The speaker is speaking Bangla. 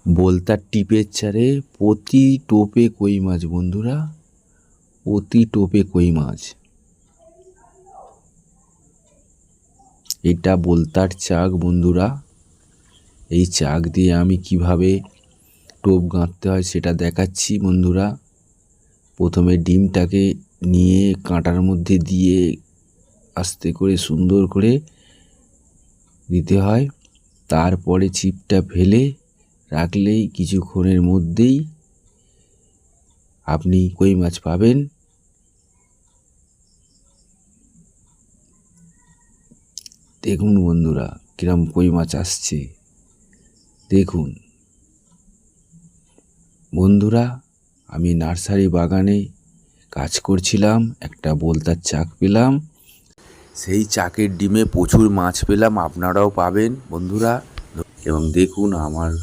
बोलताর টিপের চারে প্রতি টোপে কই মাছ বন্ধুরা, প্রতি টোপে কই মাছ। এটা बोलताর চাক বন্ধুরা। এই চাক দিয়ে আমি কিভাবে টোপ গাঁথতে হয় সেটা দেখাচ্ছি বন্ধুরা। প্রথমে ডিমটাকে নিয়ে কাঁটার মধ্যে দিয়ে আস্তে করে সুন্দর করে দিতে হয়। তারপরে ছিপটা ফেলে রাখলেই কিছুক্ষণের মধ্যেই আপনি কই মাছ পাবেন। দেখুন বন্ধুরা কিরম কই মাছ আসছে, দেখুন বন্ধুরা। আমি নার্সারি বাগানে কাজ করছিলাম, একটা बोलताর চাক পেলাম। সেই চাকের ডিমে প্রচুর মাছ পেলাম, আপনারাও পাবেন বন্ধুরা। এবং দেখুন আমার